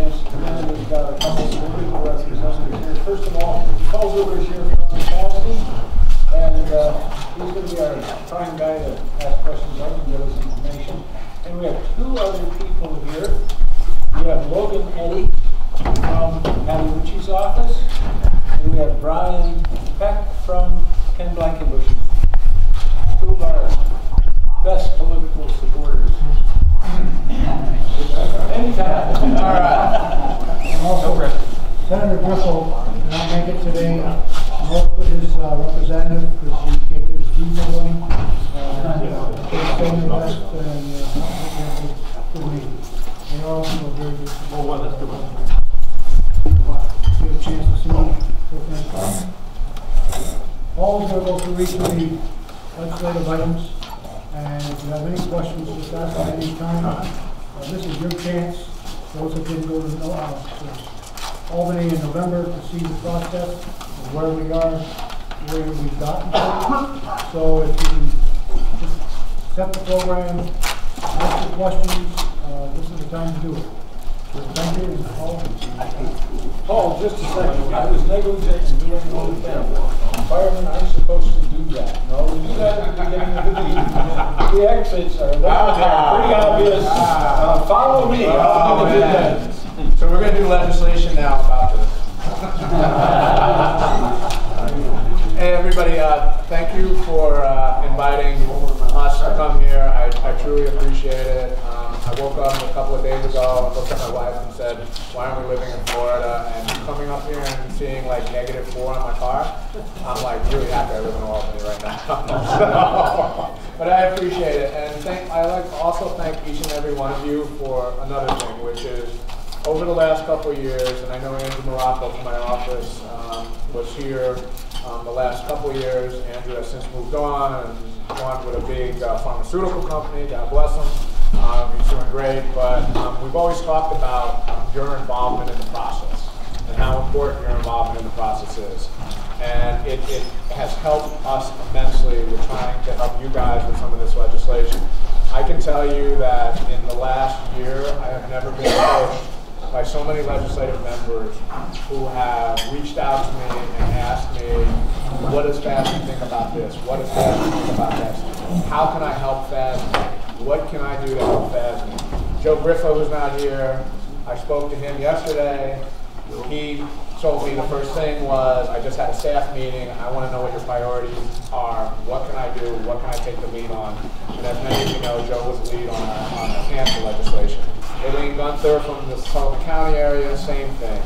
chance to come in. We've got a couple of legal representatives here. First of all, Paul's over here from Cassie, and he's going to be our prime guy to ask questions of and give us information. And we have two other people here. We have Logan Eddy from Patalucci's office, and we have Brian Peck from Ken Blankenbush's. Two of our best political supporters. Anytime. All right. And also, Senator Griffel did not make it today, nor with his representative, because he can't get his diesel running. They're saying the best, and good meeting. They are also very good. Well, that's good one. Get a chance to see Paul's going to go through each of the legislative items, and if you have any questions, just ask at any time. This is your chance, those that didn't go to Albany in November, to see the process of where we are, where we've gotten to. So if you can just set the program, ask the questions, this is the time to do it. So thank you, and Paul, just a second. I was negligent in doing all the things. Firemen aren't supposed to do that. No, we do that at the beginning of the meeting. The exits are pretty obvious. Follow me. I'll do that. So we're going to do legislation now about this. Hey everybody, thank you for inviting us to come here. I truly appreciate it. I woke up a couple of days ago and looked at my wife and said, why aren't we living in Florida? And coming up here and seeing like -4 on my car, I'm like really happy I live in Albany right now. So, but I appreciate it. And I like to also thank each and every one of you for another thing, which is over the last couple of years, and I know Andrew Morocco from my office was here the last couple of years. Andrew has since moved on and gone with a big pharmaceutical company, God bless him. He's doing great, but we've always talked about your involvement in the process and how important your involvement in the process is. And it has helped us immensely with trying to help you guys with some of this legislation. I can tell you that in the last year, I have never been approached by so many legislative members who have reached out to me and asked me, what does FASB think about this? What does FASB think about this? How can I help FASB? What can I do to help FASB? Joe Griffo was not here. I spoke to him yesterday. He told me the first thing was, I just had a staff meeting. I want to know what your priorities are. What can I do? What can I take the lead on? And as many of you know, Joe was the lead on our cancer legislation. Aileen Gunther from the Sullivan County area, same thing.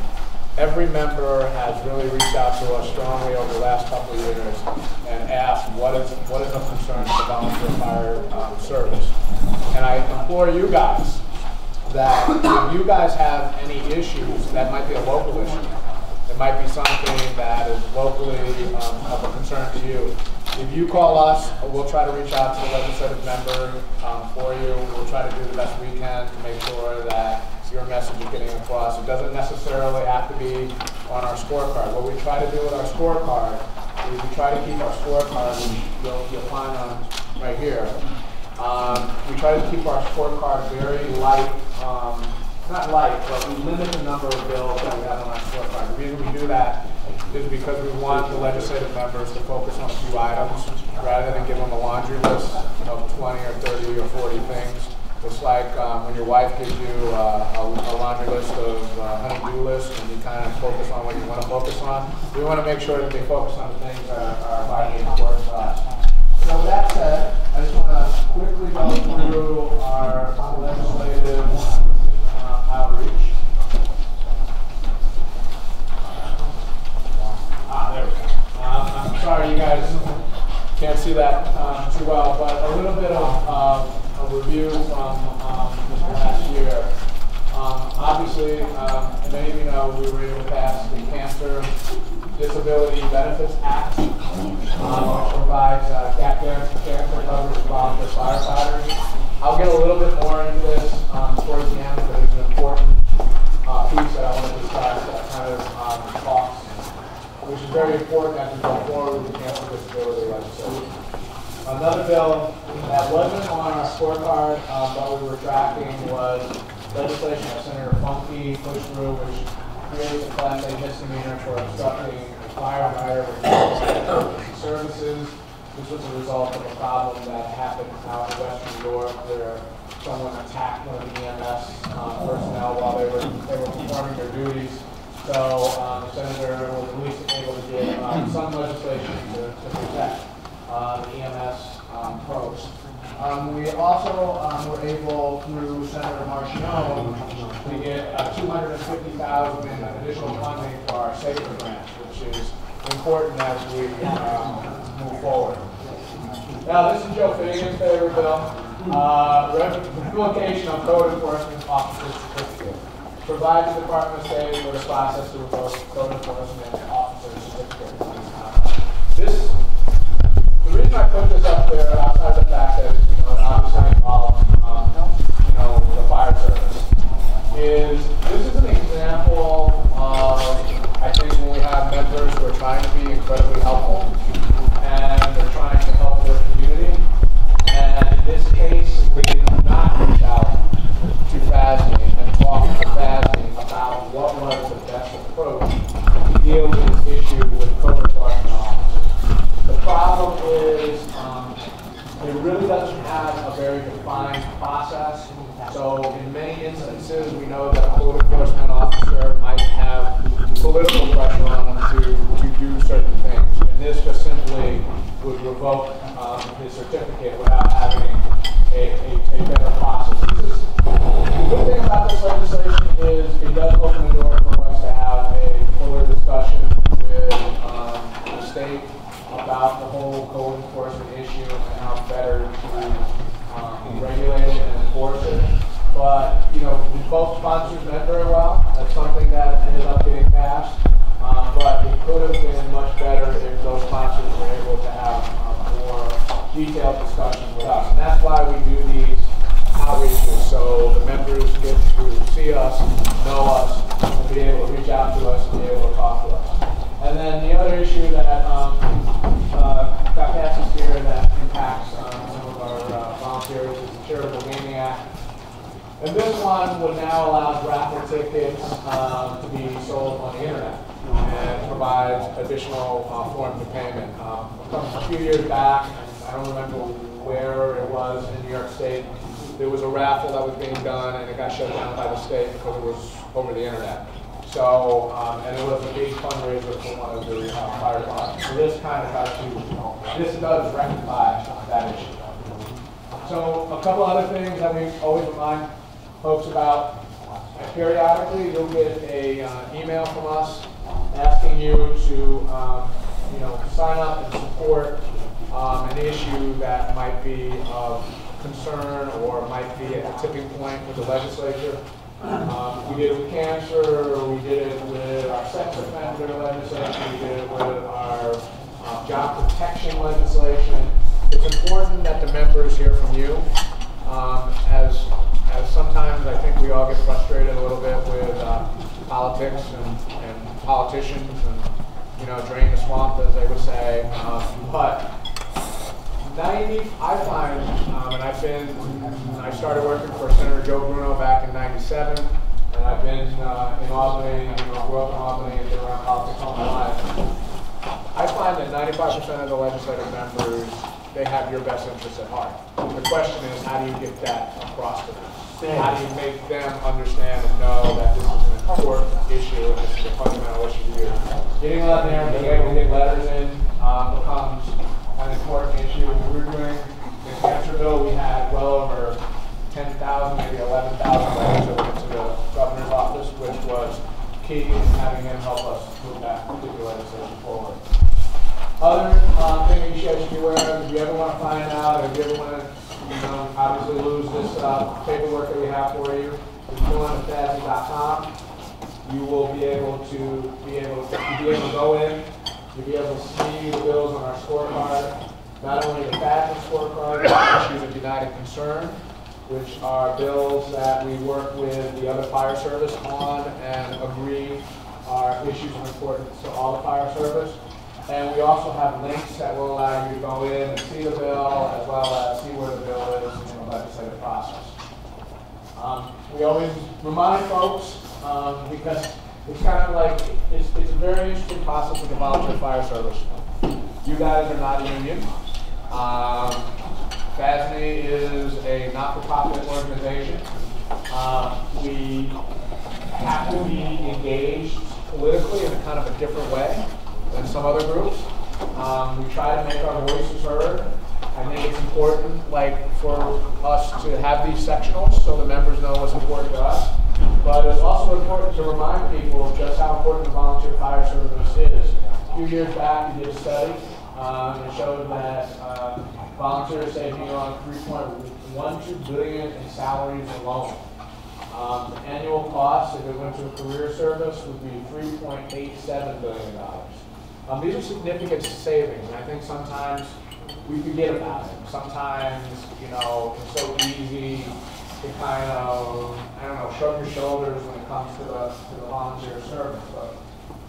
Every member has really reached out to us strongly over the last couple of years and asked what is a concern for volunteer fire service. And I implore you guys that if you guys have any issues, that might be a local issue. It might be something that is locally of a concern to you. If you call us, we'll try to reach out to the legislative member for you. We'll try to do the best we can to make sure that your message is getting across. It doesn't necessarily have to be on our scorecard. What we try to do with our scorecard is we try to keep our scorecard, which you'll find on right here. We try to keep our scorecard very light, not light, but we limit the number of bills that we have on our scorecard. The reason we do that is because we want the legislative members to focus on a few items rather than give them a laundry list of 20 or 30 or 40 things. It's like when your wife gives you a laundry list of honey-do list and you kind of focus on what you want to focus on. We want to make sure that they focus on the things that are vitally important to us. So with that said, I just want to quickly go through our legislative outreach. There we go. I'm sorry you guys can't see that too well, but a little bit of a review from this last year. Obviously, many of you know we were able to pass the Cancer Disability Benefits Act, which provides cancer coverage for volunteer firefighters. I'll get a little bit more into this towards the end, but it's an important piece that I want to discuss that kind of talks, which is very important as we go forward with the cancer disability legislation. Another bill that wasn't on our scorecard, but we were tracking was legislation that Senator Funky pushed through, which creates a Class A misdemeanor for obstructing a firefighter with services. This was a result of a problem that happened out in Western New York where someone attacked one of the EMS personnel while they were performing their duties. So the senator was at least able to get some legislation to protect the EMS folks. We also were able, through Senator Marchione, to get $250,000 in additional funding for our SAFER grant, which is important as we move forward. Now, this is Joe Finnegan's favorite bill. Revocation of code enforcement officer certificate. Provides the Department of State with a process to revoke code enforcement officer certificate. The reason I put this up there, outside the fact that it obviously involves the fire service, is this is an example of, I think, when we have members who are trying to be incredibly helpful and they're trying to help their community. And in this case, we did not reach out to FASD and talk to FASD about what was the best approach to deal with this issue with code enforcement officers. The problem is it really doesn't have a very defined process. So in many instances, we know that a code enforcement officer might have political pressure on them to do certain things. And this just simply would revoke his certificate without having a better process. The good thing about this legislation is it does open the door for us to have a fuller discussion with the state about the whole code enforcement issue and how better to regulate it and enforce it. But, both sponsors met very well. That's something that ended up getting passed. But it could have been much better if those sponsors were able to have more detailed discussions with us. And that's why we do these outreaches, so the members get to see us, know us, and be able to reach out to us and be able to talk to us. And then the other issue that got passed here that impacts some of our volunteers is the Charitable Gaming Act. And this one would now allow raffle tickets to be sold on the internet and provides additional forms of payment. A few years back, I don't remember where it was in New York State, there was a raffle that was being done and it got shut down by the state because it was over the internet. So, and it was a big fundraiser for one of the fire departments. So this kind of this does rectify that issue. So a couple other things that we always remind folks about. Periodically, you'll get a email from us asking you to sign up and support an issue that might be of concern or might be at a tipping point with the legislature. We did it with cancer, we did it with our sex offender legislation, we did it with our job protection legislation. It's important that the members hear from you. As sometimes I think we all get frustrated a little bit with politics and politicians and drain the swamp, as they would say. But I find, and I started working for Senator Joe Bruno back in '97, and I've been in Albany, grew up in Albany and been around politics all my life. I find that 95% of the legislative members, they have your best interests at heart. The question is, how do you get that across to them? How do you make them understand and know that this is an important issue and this is a fundamental issue to you? Getting out there and being able to get letters in becomes an important issue. When we were doing the cancer bill, we had well over 10,000, maybe 11,000 letters that went to the governor's office, which was key in having him help us move that particular legislation forward. Other thing you should be aware of, if you ever want to find out, or if you ever want to obviously lose this paperwork that we have for you, if you go on to FASD.com, you will be able to go in, you'll be able to see the bills on our scorecard, not only the FASD scorecard, but issues of United Concern, which are bills that we work with the other fire service on and agree are issues of importance to all the fire service. And we also have links that will allow you to go in and see the bill, as well as see where the bill is in the legislative process. We always remind folks, because it's kind of like, it's a very interesting process with the volunteer fire service. You guys are not a union. FASNY is a not-for-profit organization. We have to be engaged politically in a kind of a different way than some other groups. We try to make our voices heard. I think it's important, like, for us to have these sectionals so the members know what's important to us. But it's also important to remind people just how important the volunteer fire service is. A few years back, we did a study. It showed that volunteers save me on $3.12 billion in salaries alone. The annual cost, if it went to a career service, would be $3.87 billion. These are significant savings, and I think sometimes we forget about it. Sometimes, you know, it's so easy to kind of, I don't know, shrug your shoulders when it comes to the volunteer service. But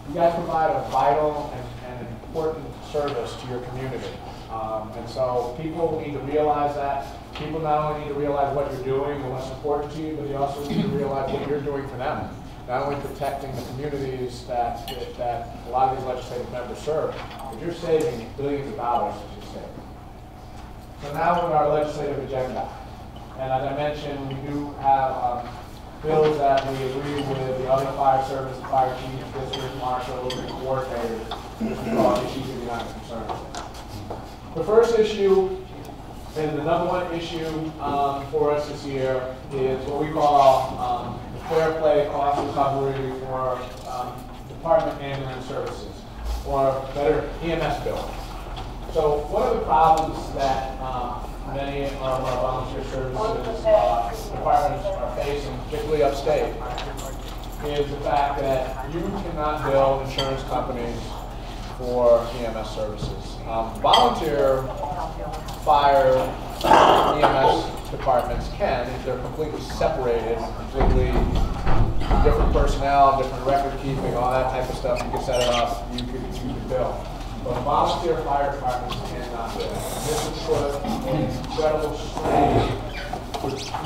you guys provide a vital and important service to your community. And so people need to realize that. People not only need to realize what you're doing and what's important to you, but they also need to realize what you're doing for them. Not only protecting the communities that a lot of these legislative members serve, but you're saving billions of dollars as you say. So now with our legislative agenda. And as I mentioned, we do have bills that we agree with the other fire service, fire chiefs, district marshals, and coordinators, which we call issues of united concerns. The first issue, and the number one issue for us this year, is what we call fair play cost recovery for department ambulance services, or better, EMS bill. So one of the problems that many of our volunteer services departments are facing, particularly upstate, is the fact that you cannot bill insurance companies for EMS services. Volunteer fire EMS departments can, if they're completely separated, completely different personnel, different record keeping, all that type of stuff. You can set it up, you could bill. But volunteer fire departments cannot bill. And this has put an incredible strain,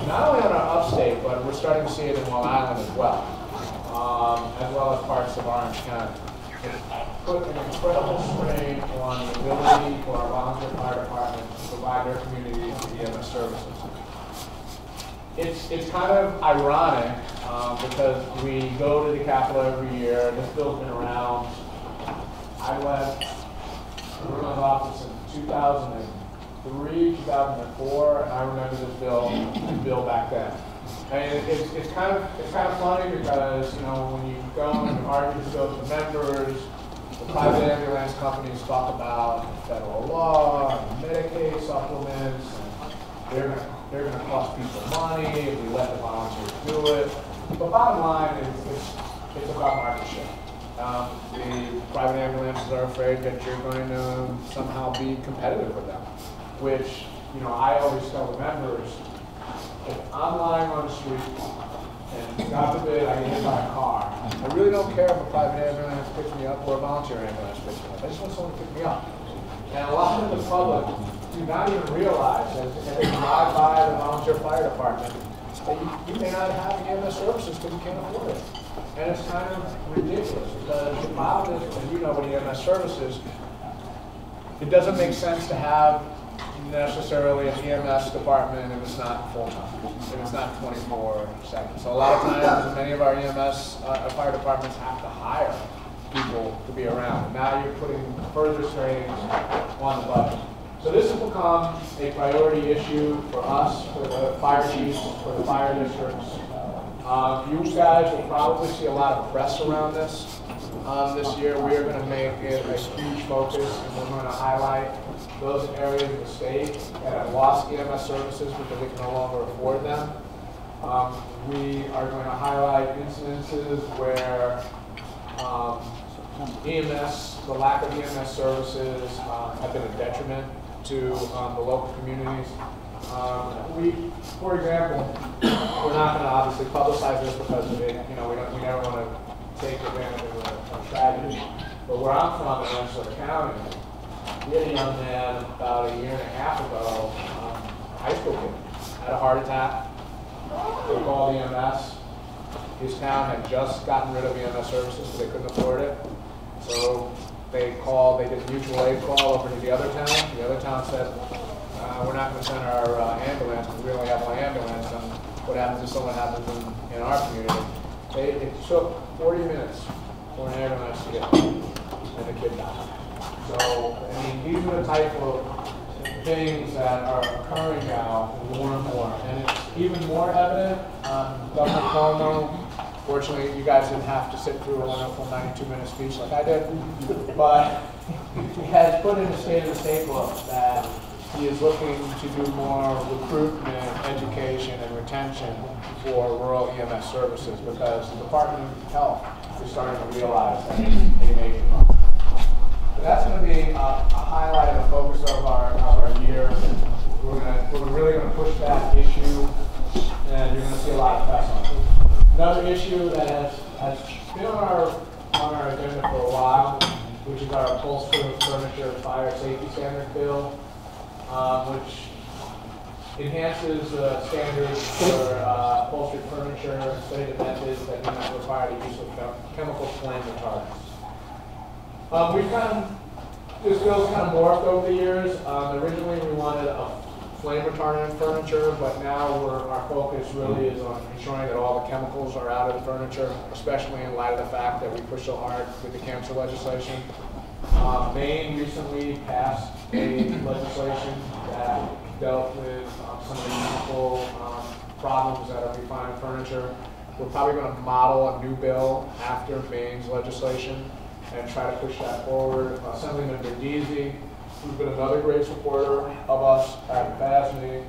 not only on our upstate, but we're starting to see it in Long Island as well as parts of Orange County. It's put an incredible strain on the ability for our volunteer fire departments to provide their communities with EMS services. It's kind of ironic because we go to the Capitol every year. This bill's been around. I left my office in 2003, 2004, and I remember this bill back then. And it's kind of funny because, you know, when you go and argue this bill with the members, the private ambulance companies talk about federal law and Medicaid supplements, and they're going to cost people money if we let the volunteers do it. But bottom line is it's about market share. The private ambulances are afraid that you're going to somehow be competitive with them, which, you know, I always tell the members, if I'm lying on the street and God forbid I get hit by a car, I really don't care if a private ambulance picks me up or a volunteer ambulance picks me up. I just want someone to pick me up. And a lot of the public do not even realize that if they drive by the volunteer fire department, that you may not have EMS services because you can't afford it. And it's kind of ridiculous because the problem is, as you know, with EMS services, it doesn't make sense to have necessarily an EMS department if it's not full-time, if it's not 24/7. So a lot of times, many of our EMS fire departments have to hire people to be around. And now you're putting further strains on the budget. So this has become a priority issue for us, for the fire chiefs, for the fire districts. You guys will probably see a lot of press around this. This year we are going to make it a huge focus, and we're going to highlight those areas of the state that have lost EMS services because they can no longer afford them. We are going to highlight incidences where the lack of EMS services have been a detriment to the local communities. For example, we're not going to obviously publicize this because of it, you know, we never want to take advantage of a tragedy. But where I'm from in Rensselaer County, we had a young man about a year and a half ago, a high school kid, had a heart attack, They called EMS. His town had just gotten rid of EMS services, so they couldn't afford it. So they did a mutual aid call over to the other town. The other town said, we're not going to send our ambulance because we only have one ambulance. And what happens if someone happens in our community? It took 40 minutes for an ambulance to get there, and the kid died. So, I mean, these are the type of things that are occurring now more and more. And it's even more evident. Governor Cuomo, fortunately, you guys didn't have to sit through a wonderful 92-minute speech like I did, but he has put in a State of the State book that he is looking to do more recruitment, education, and retention for rural EMS services because the Department of Health is starting to realize that it's a major problem. So that's going to be a highlight and a focus of our year. We're really going to push that issue, and you're going to see a lot of press on it. Another issue that has been on our agenda for a while, which is our upholstered furniture fire safety standard bill, which enhances standards for upholstered furniture and studied methods that do not require the use of chemical flame retardants. This bill's kind of morphed over the years. Originally we wanted a flame retardant furniture, but now our focus really is on ensuring that all the chemicals are out of the furniture, especially in light of the fact that we pushed so hard with the cancer legislation. Maine recently passed a legislation that dealt with some of the chemical problems that are refined furniture. We're probably going to model a new bill after Maine's legislation and try to push that forward. Assemblyman Berdizzi, who's been another great supporter of us at FASME,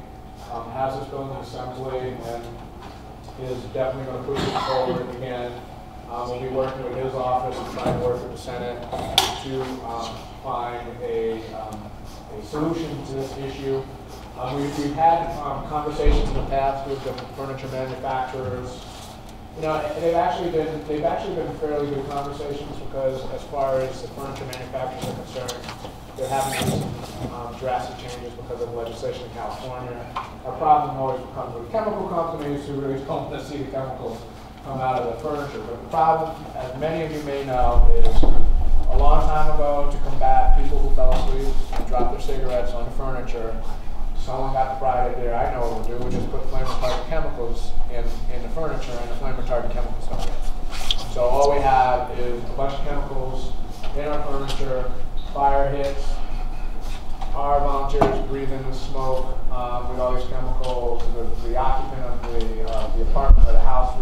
has this bill in the Assembly and is definitely going to push it forward again. We'll be working with his office and trying to work with the Senate to find a solution to this issue. We've had conversations in the past with the furniture manufacturers. You know, they've actually been fairly good conversations because, as far as the furniture manufacturers are concerned, they're having some drastic changes because of legislation in California. Our problem always becomes with chemical companies who really don't want to see the chemicals come out of the furniture. But the problem, as many of you may know, is a long time ago, to combat people who fell asleep and dropped their cigarettes on the furniture, someone got the bright idea, I know what we'll do, we'll just put flame retardant chemicals in the furniture, and the flame retardant chemicals don't get. So all we have is a bunch of chemicals in our furniture, fire hits, our volunteers breathe in the smoke with all these chemicals, the occupant of the apartment or the house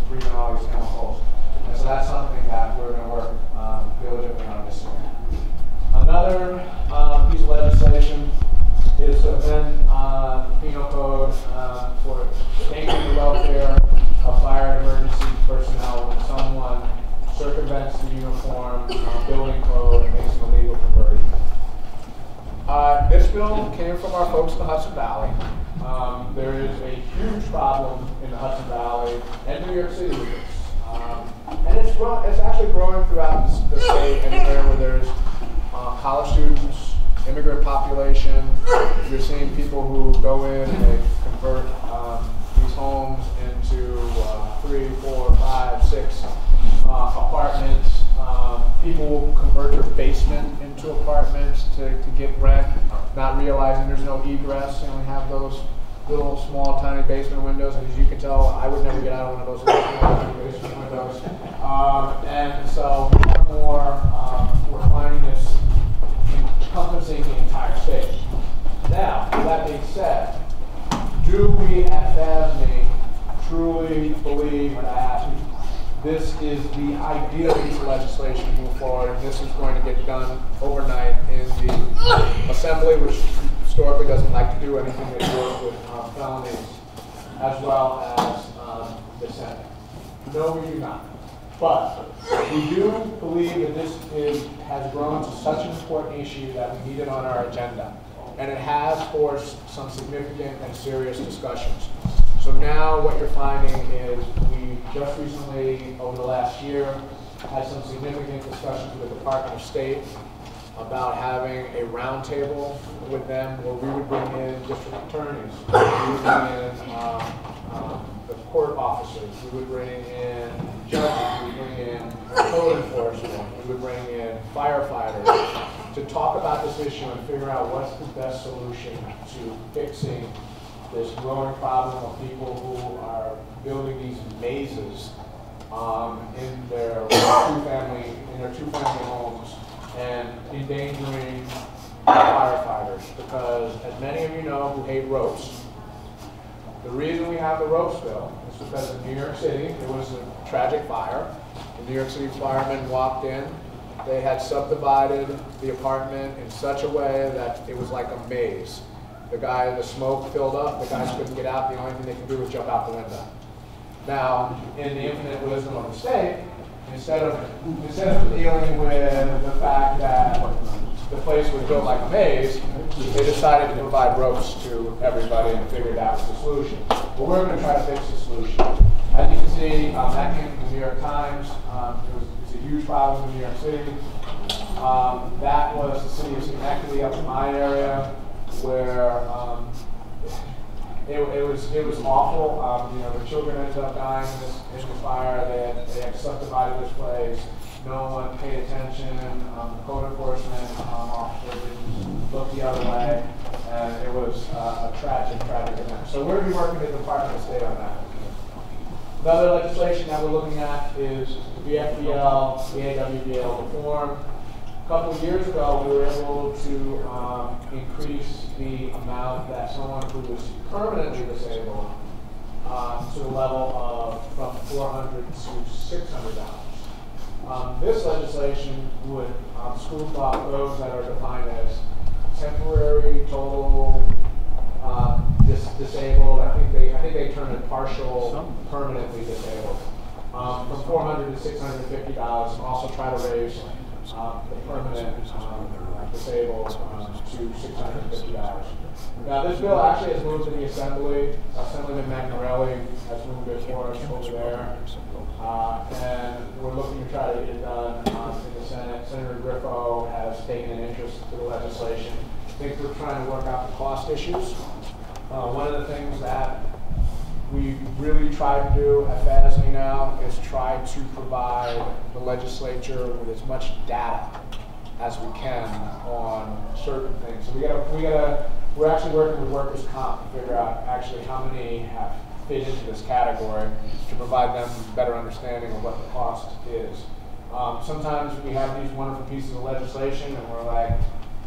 breathing all these chemicals. And so that's something that we're going to work diligently on this year. Another piece of legislation is to amend the penal code for making the welfare of fire and emergency personnel when someone circumvents the uniform building code and makes an illegal conversion. This bill came from our folks in the Hudson Valley. There is a huge problem in the Hudson Valley and New York City with this. And it's actually growing throughout the state, anywhere where there's college students, immigrant population. You're seeing people who go in and they convert these homes into 3, 4, 5, 6 apartments. People will convert their basement into apartments to get rent, not realizing there's no egress. They only have those little small tiny basement windows, and as you can tell, I would never get out of one of those little basement windows. And so more and more we're finding this encompassing the entire state. Now, with that being said, do we at FASME truly believe, and I ask you, this is the ideal piece of legislation to move forward, and this is going to get done overnight in the Assembly, which historically doesn't like to do anything that deals with felonies, as well as the Senate? No, we do not. But we do believe that this has grown to such an important issue that we need it on our agenda. And it has forced some significant and serious discussions. So now what you're finding is we just recently, over the last year, had some significant discussions with the Department of State about having a roundtable with them where we would bring in district attorneys, we would bring in the court officers, we would bring in judges, we would bring in code enforcement, we would bring in firefighters to talk about this issue and figure out what's the best solution to fixing this growing problem of people who are building these mazes in their two-family homes and endangering firefighters. Because as many of you know who hate ropes, the reason we have the ropes bill is because in New York City there was a tragic fire. The New York City firemen walked in. They had subdivided the apartment in such a way that it was like a maze. The smoke filled up, the guys couldn't get out, the only thing they could do was jump out the window. Now, in the infinite wisdom of the state, instead of dealing with the fact that the place was built like a maze, they decided to provide ropes to everybody and figured out the solution. But we're going to try to fix the solution. As you can see, that came from the New York Times. It's a huge problem in New York City. That was the city of Schenectady up in my area, where it was awful. The children ended up dying in the fire. They had subdivided this place. No one paid attention. The code enforcement officer didn't look the other way, and it was a tragic event. So we're going to be working with the Department of State on that. Another legislation that we're looking at is the VFBL, the AWBL reform. A couple of years ago, we were able to increase the amount that someone who was permanently disabled to the level of from $400 to $600. This legislation would screw up those that are defined as temporary, total, disabled. I think they term it partial, permanently disabled. From $400 to $650, and also try to raise the permanent disabled to $650. Now, this bill actually has moved to the Assembly. Assemblyman Magnarelli has moved it for us over there. And we're looking to try to get it done in the Senate. Senator Griffo has taken an interest in the legislation. I think we're trying to work out the cost issues. One of the things that we really try to do at FASME now is try to provide the legislature with as much data as we can on certain things. So we're actually working with workers' comp to figure out actually how many have fit into this category to provide them better understanding of what the cost is. Sometimes we have these wonderful pieces of legislation and we're like,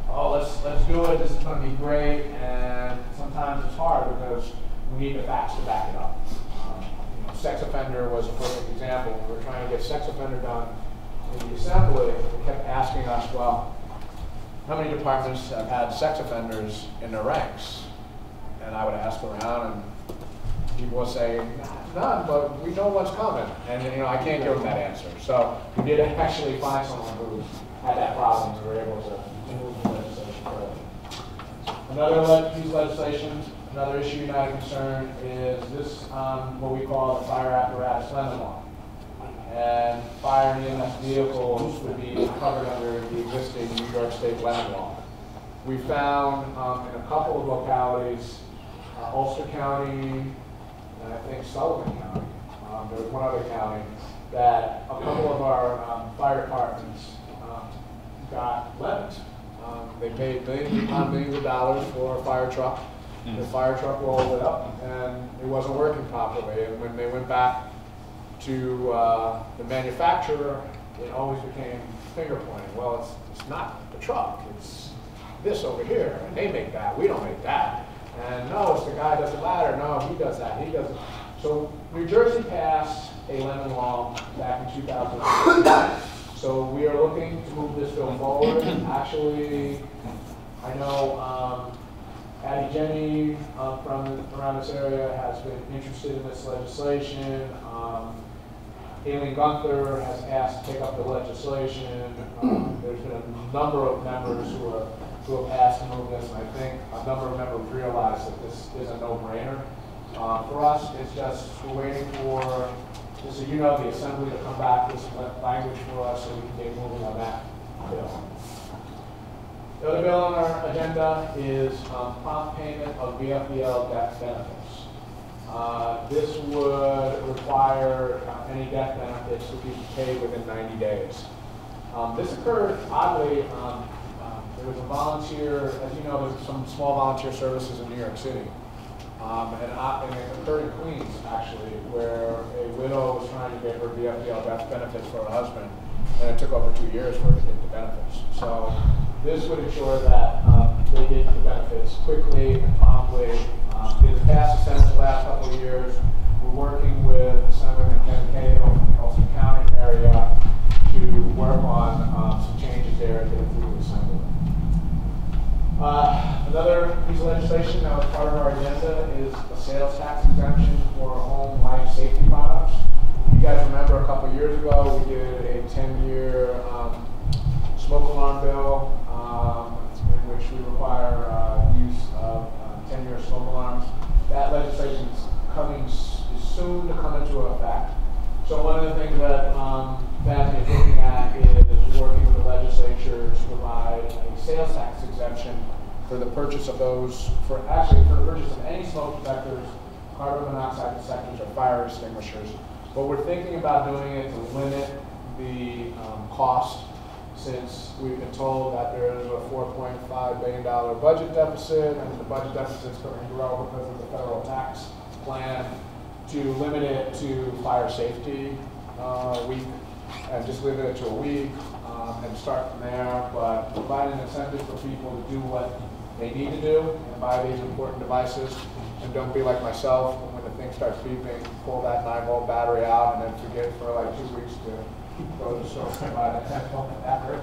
oh, let's do it, this is going to be great, and sometimes it's hard because we need the facts to back it up. Sex offender was a perfect example. When we were trying to get sex offender done in the Assembly, they kept asking us, well, how many departments have had sex offenders in their ranks? And I would ask around, and people would say, none, but we know what's coming. And I can't give them that answer. So we did actually find someone who had that problem, and we were able to move the legislation further. Another piece of legislation, another issue, not a concern, is this, what we call the fire apparatus lemon law. And fire and EMS vehicles would be covered under the existing New York State lemon law. We found in a couple of localities, Ulster County, and I think Sullivan County, there was one other county, that a couple of our fire departments got lemons. They paid millions of dollars for a fire truck. The fire truck rolled it up, and it wasn't working properly. And when they went back to the manufacturer, it always became finger pointing. Well, it's not the truck, it's this over here, and they make that, we don't make that. And no, it's the guy that does the ladder, no, he does that, he does it. So New Jersey passed a lemon law back in 2006. So we are looking to move this bill forward. Actually, I know Addie Jenny from around this area has been interested in this legislation. Aileen Gunther has asked to take up the legislation. There's been a number of members who have asked to move this, and I think a number of members realize that this is a no-brainer. For us, it's just we're waiting for, just so you know, the Assembly to come back with some language for us so we can get moving on that bill. The other bill on our agenda is prompt payment of VFBL death benefits. This would require any death benefits to be paid within 90 days. This occurred oddly. There was a volunteer, as you know, there's some small volunteer services in New York City. And it occurred in Queens, actually, where a widow was trying to get her VFDL death benefits for her husband, and it took over 2 years for her to get the benefits. So this would ensure that they get the benefits quickly and promptly. It has passed the Senate the last couple of years. We're working with Senator Ken Cahill from the Ulster County area to work on some changes there to get it through the Assembly. Another piece of legislation that was part of our agenda is a sales tax exemption for home life safety products. You guys remember a couple years ago we did a 10-year smoke alarm bill in which we require use of 10-year smoke alarms. That legislation is soon to come into effect. So one of the things that FASB is looking at is working with the legislature to provide a sales tax exemption for the purchase of those, for the purchase of any smoke detectors, carbon monoxide detectors, or fire extinguishers. But we're thinking about doing it to limit the cost, since we've been told that there is a $4.5 billion budget deficit, and the budget deficit is going to grow because of the federal tax plan, to limit it to fire safety week, and just limit it to a week, and start from there, but providing incentives for people to do what they need to do and buy these important devices, and don't be like myself, when the thing starts beeping, pull that 9-volt battery out and then forget for like 2 weeks to go to the store and buy that 10-volt battery.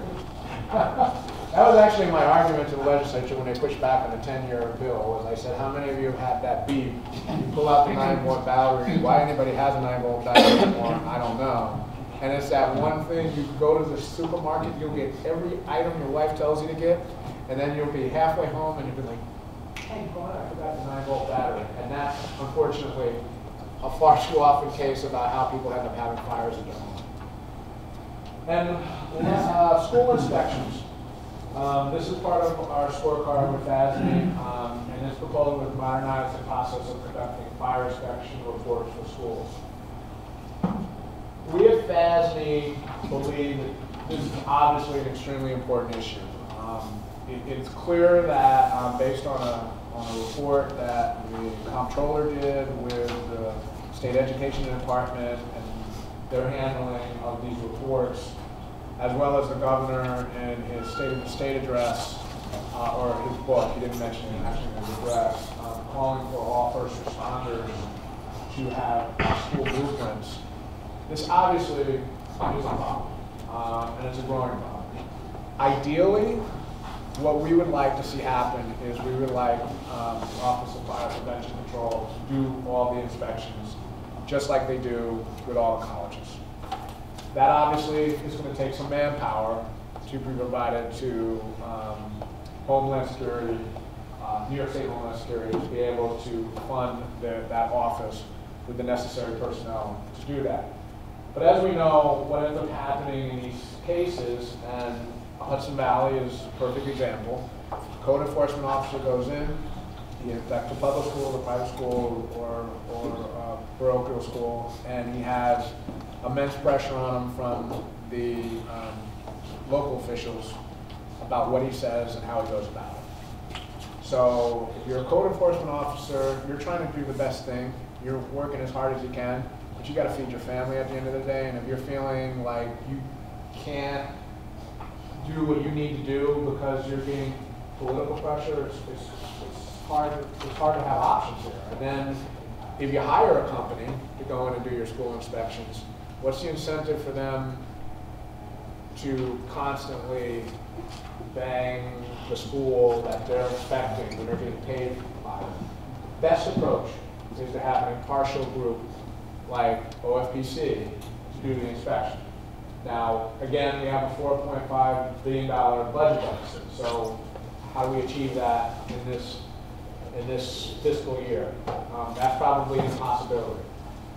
That was actually my argument to the legislature when they pushed back on the 10-year bill, was I said, how many of you have had that beep? You pull out the 9-volt battery. Why anybody has a 9-volt battery anymore, I don't know. And it's that one thing, you go to the supermarket, you'll get every item your wife tells you to get, and then you'll be halfway home and you'll be like, hey, God, I forgot the 9-volt battery. And that's, unfortunately, a far too often case about how people end up having fires in their home. And school inspections. This is part of our scorecard with FASB, and this proposal would modernize the process of conducting fire inspection reports for schools. We at FASB believe that this is obviously an extremely important issue. It's clear that based on a report that the comptroller did with the state education department and their handling of these reports, as well as the governor in his State of the State address, or his book, he didn't mention it actually in his address, calling for all first responders to have school blueprints. This obviously is a problem, and it's a growing problem. Ideally, what we would like to see happen is we would like the Office of Fire Prevention Control to do all the inspections just like they do with all the colleges. That obviously is going to take some manpower to be provided to Homeland Security, New York State Homeland Security, to be able to fund that office with the necessary personnel to do that. But as we know, what ends up happening in these cases, and Hudson Valley is a perfect example, code enforcement officer goes in, he inspects a public school, a private school, or parochial school, and he has immense pressure on him from the local officials about what he says and how he goes about it. So if you're a code enforcement officer, you're trying to do the best thing, you're working as hard as you can, but you got to feed your family at the end of the day, and if you're feeling like you can't do what you need to do because you're being political pressure, it's hard to have options here. And then if you hire a company to go in and do your school inspections, what's the incentive for them to constantly bang the school that they're inspecting when they're getting paid by them? Best approach is to have an impartial group like OFPC to do the inspection. Now, again, we have a $4.5 billion budget deficit, so how do we achieve that in this fiscal year? That's probably an impossibility.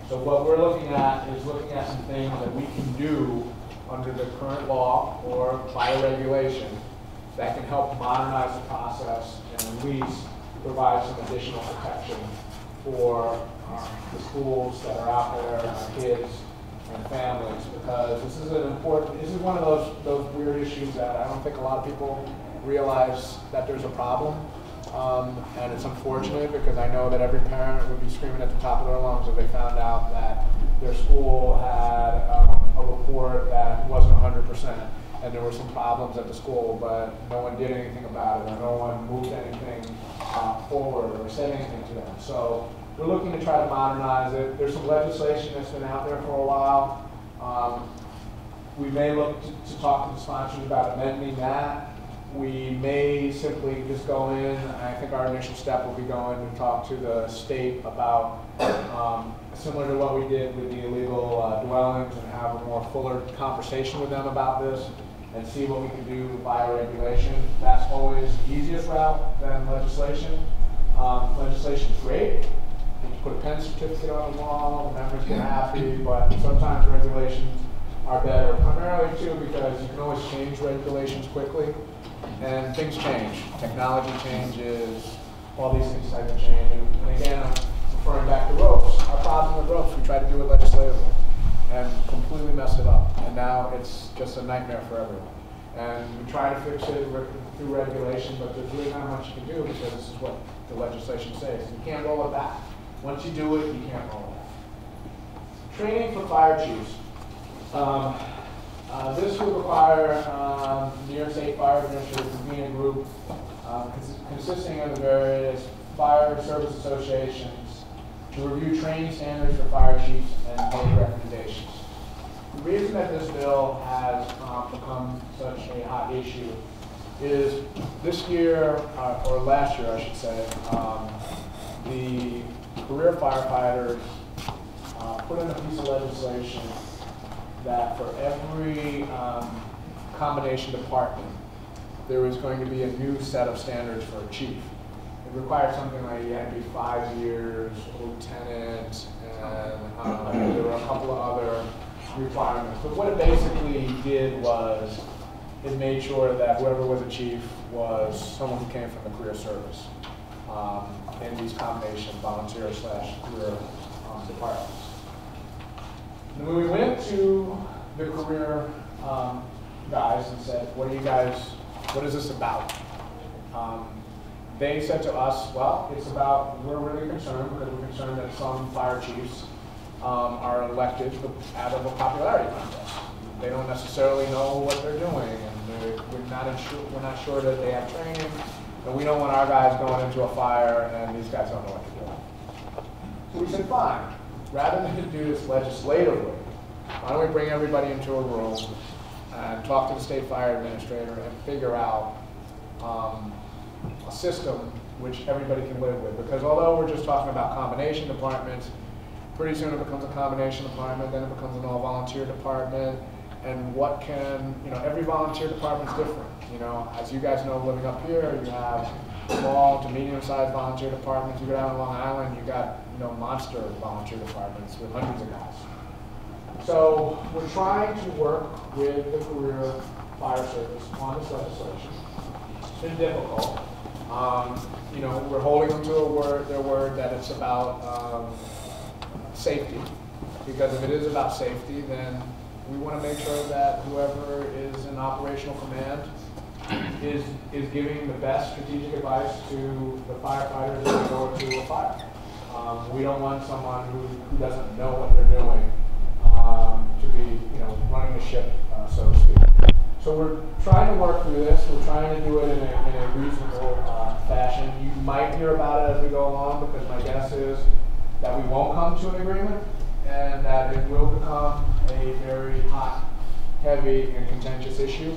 So what we're looking at is looking at some things that we can do under the current law or by a regulation that can help modernize the process and at least provide some additional protection for the schools that are out there, and our kids and families, because this is one of those weird issues that I don't think a lot of people realize that there's a problem. And it's unfortunate because I know that every parent would be screaming at the top of their lungs if they found out that their school had a report that wasn't 100% and there were some problems at the school, but no one did anything about it or no one moved anything forward or said anything to them. So we're looking to try to modernize it. There's some legislation that's been out there for a while. We may look to talk to the sponsors about amending that. We may simply just go in, I think our initial step will be going and talk to the state about, similar to what we did with the illegal dwellings, and have a more fuller conversation with them about this and see what we can do via regulation. That's always the easiest route than legislation. Legislation's great. You put a pen certificate on the wall, the members get happy, but sometimes regulations are better, primarily too because you can always change regulations quickly. And things change, technology changes, all these things type of change. And again, I'm referring back to ropes. Our problem with ropes, we tried to do it legislatively and completely messed it up. And now it's just a nightmare for everyone. And we try to fix it through regulation, but there's really not much you can do because this is what the legislation says. You can't roll it back. Once you do it, you can't roll it back. Training for fire chiefs. This would require New York State Fire Administrators to be in a group consisting of the various fire service associations to review training standards for fire chiefs and make recommendations. The reason that this bill has become such a hot issue is this year, or last year I should say, the career firefighters put in a piece of legislation that for every combination department, there was going to be a new set of standards for a chief. It required something like you had to be 5 years, lieutenant, and there were a couple of other requirements. But what it basically did was it made sure that whoever was a chief was someone who came from the career service in these combination volunteer/career departments. And when we went to the career guys and said, what is this about? They said to us, well, it's about, we're really concerned because we're concerned that some fire chiefs are elected out of a popularity contest. They don't necessarily know what they're doing, and we're not sure that they have training, and we don't want our guys going into a fire and these guys don't know what they're doing. So we said, fine. Rather than do this legislatively, why don't we bring everybody into a room and talk to the state fire administrator and figure out a system which everybody can live with. Because although we're just talking about combination departments, pretty soon it becomes a combination department, then it becomes an all-volunteer department. And what can, every volunteer department's different. As you guys know, living up here, you have small to medium-sized volunteer departments. You go down to Long Island, you got monster volunteer departments with hundreds of guys. So we're trying to work with the career fire service on this legislation. It's been difficult. We're holding them to their word that it's about safety. Because if it is about safety, then we want to make sure that whoever is in operational command is giving the best strategic advice to the firefighters as they go to a fire. We don't want someone who doesn't know what they're doing to be, running the ship, so to speak. So we're trying to work through this. We're trying to do it in a reasonable fashion. You might hear about it as we go along, because my guess is that we won't come to an agreement and that it will become a very hot, heavy, and contentious issue.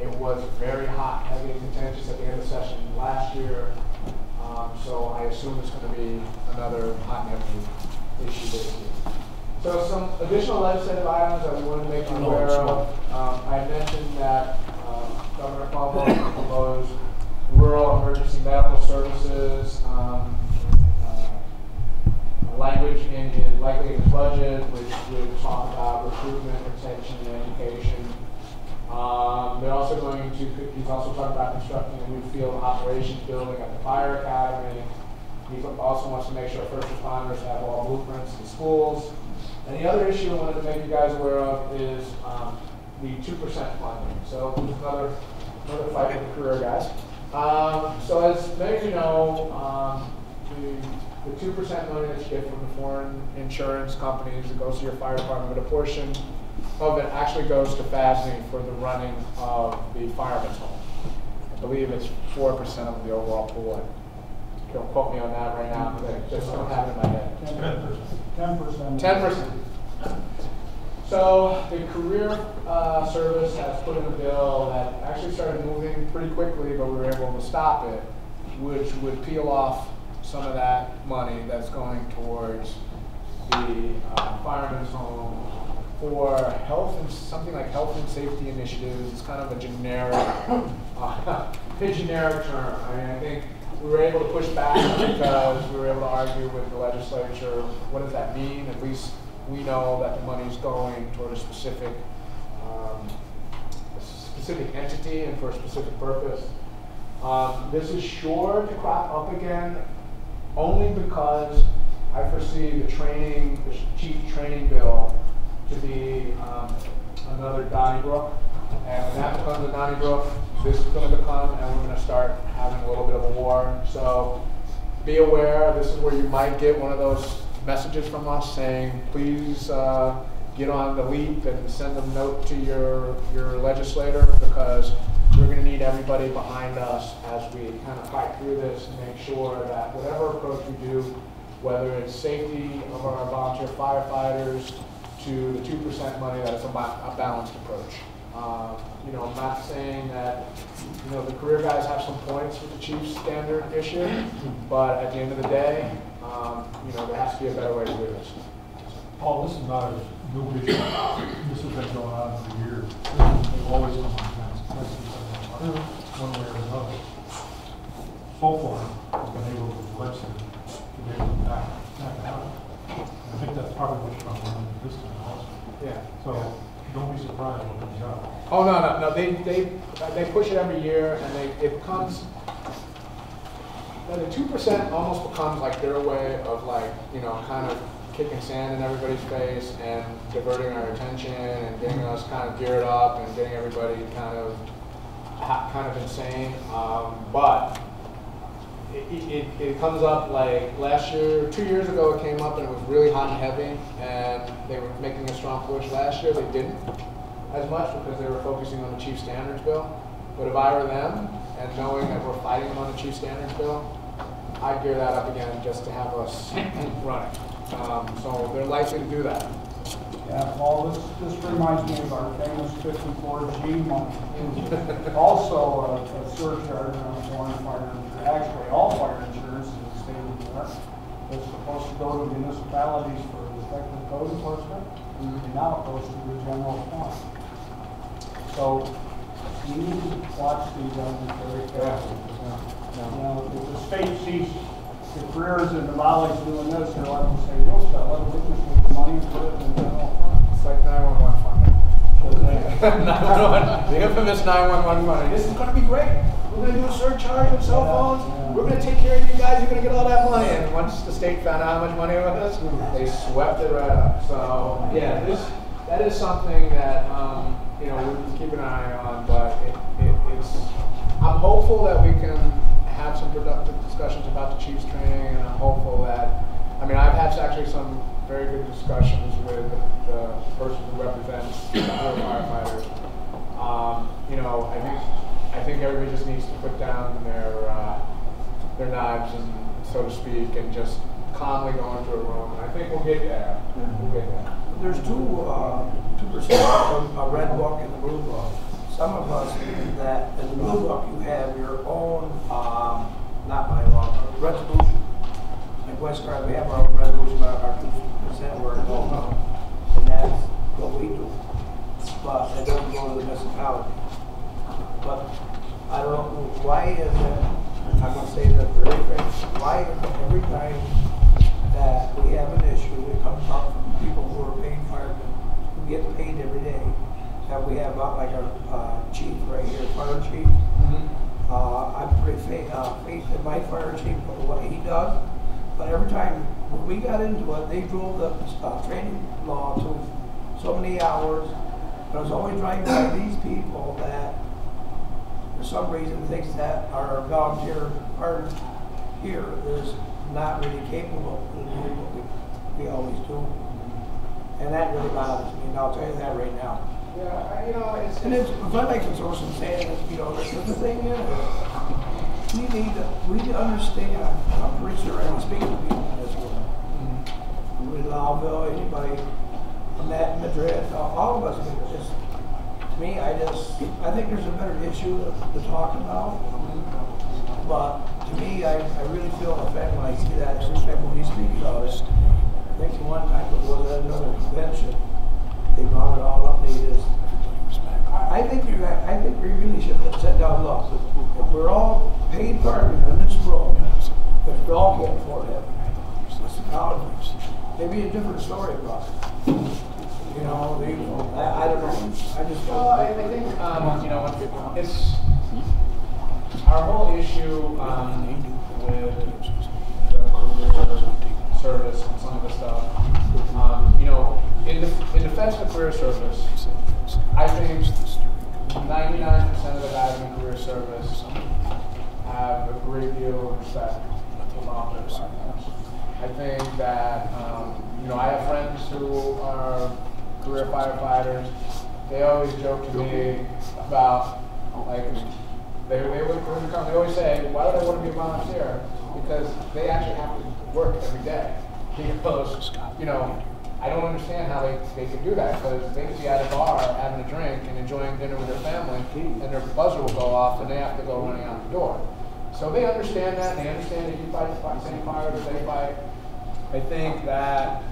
It was very hot, heavy, and contentious at the end of session last year. So I assume it's going to be another hot and heavy issue this year. So some additional legislative items that we want to make you aware of. I mentioned that Governor Cuomo proposed rural emergency medical services language likely in his budget, which would talk about recruitment, retention, and education. He's also talking about constructing a new field operations building at the fire academy. He also wants to make sure first responders have all blueprints in schools. And the other issue I wanted to make you guys aware of is the 2% funding. So another fight with the career guys. So as many of you know, the 2% money that you get from the foreign insurance companies, it goes to your fire department, but a portion of it actually goes to FASME for the running of the fireman's home. I believe it's 4% of the overall pool. Don't quote me on that right now, because I just don't have it in my head. 10%. 10%. So the career service has put in a bill that actually started moving pretty quickly, but we were able to stop it, which would peel off some of that money that's going towards the fireman's home for health and something like health and safety initiatives. It's kind of a generic, generic term. I mean, I think we were able to push back because we were able to argue with the legislature. What does that mean? At least we know that the money is going toward a specific entity and for a specific purpose. This is sure to crop up again, only because I foresee the chief training bill to be another Donnybrook. And when that becomes a Donnybrook, this is going to become, and we're going to start having a little bit of a war. So be aware, this is where you might get one of those messages from us saying, please get on the leap and send a note to your legislator, because we're going to need everybody behind us as we kind of fight through this and make sure that whatever approach we do, whether it's safety of our volunteer firefighters to the 2% money, that it's a balanced approach. You know, I'm not saying that, you know, the career guys have some points with the chief's standard issue, but at the end of the day, you know, there has to be a better way to do this. Paul, this is not a new issue. This has been going on for years. They've always come on one way or another. So far, we've been able to legislate to be able to back it out. I think that's probably what's going on this time also. Yeah. So don't be surprised when it comes out. Oh no! They push it every year, and it becomes. The 2% almost becomes like their way of, like, you know, kind of kicking sand in everybody's face and diverting our attention and getting us kind of geared up and getting everybody kind of insane. But it comes up like last year, 2 years ago it came up and it was really hot and heavy, and they were making a strong push. Last year they didn't as much because they were focusing on the chief standards bill. But if I were them, and knowing that we're fighting on the chief standards bill, I'd gear that up again just to have us running. So they're likely to do that. Yeah, Paul, this reminds me of our famous 54G money. Also a surcharge on foreign fire insurance. Actually, all fire insurance in the state of New York is supposed to go to municipalities for effective code enforcement, and now it goes to the general fund. So you need to watch these items very carefully. You know, if the state sees the careers and the volleys doing this, they're like to say, you'll sell it, we'll just take the money and put it in the general fund. It's like 911 funding. 911, the infamous 911 money. This is going to be great. We're going to do a surcharge of cell phones. Yeah. We're going to take care of you guys. You're going to get all that money. And once the state found out how much money it was, they swept it right up. So yeah, that is something that you know, we can keep an eye on. But it's. I'm hopeful that we can have some productive discussions about the Chiefs training, and I'm hopeful that. I mean, I've had actually some very good discussions with the person who represents the firefighters. You know, I think everybody just needs to put down their knives, and so to speak, and just calmly go into a room. And I think we'll get there. We'll get there. There's 2%, a red book and a blue book. Some of us think that in the blue book you have your own, not bylaw, resolution. Like West Garden, we have our own resolution about our 2% where it goes on, and that's what we do. But it doesn't go to the municipality. But I don't know, why is it, I'm going to say that very fast, why is it every time that we have an issue, it comes up from people who are paid firemen, who get paid every day, that we have like our chief right here, fire chief. I'm pretty faith in my fire chief for what he does. But every time when we got into it, they drove the training law to so many hours. But I was always trying by these people that for some reason thinks that our volunteer part here is not really capable of doing what we always do. And that really bothers me, and I'll tell you that right now. Yeah, you know, it's... And it's, if I make some sort of saying, you know, the thing is, we need to understand, I'm pretty sure I'm speaking to people in this room. With Lowville, anybody, Matt, Madrid, all of us, just, to me, I think there's a better issue to talk about. But to me, I really feel offended when I see that every time when we speak about it. I think one time it was at another convention, they brought it all up, and they just, I think we really should set down laws. If we're all paid firemen on this road, but we all can't afford it, it's the colleges. Maybe a different story about it. You know, I don't know. I just don't. I think, you know, it's our whole issue with the service and some of the stuff. You know, in defense of career service, I think 99% of the guys in career service have a great deal of respect for volunteer firefighters. I think that, you know, I have friends who are career firefighters. They always joke to me about, like, they always say, why do they want to be a volunteer? Because they actually have to work every day. Because, you know, I don't understand how they can do that, because they could be at a bar having a drink and enjoying dinner with their family, and their buzzer will go off and they have to go running out the door. So they understand that, they understand that you fight the same fire that they fight. I think that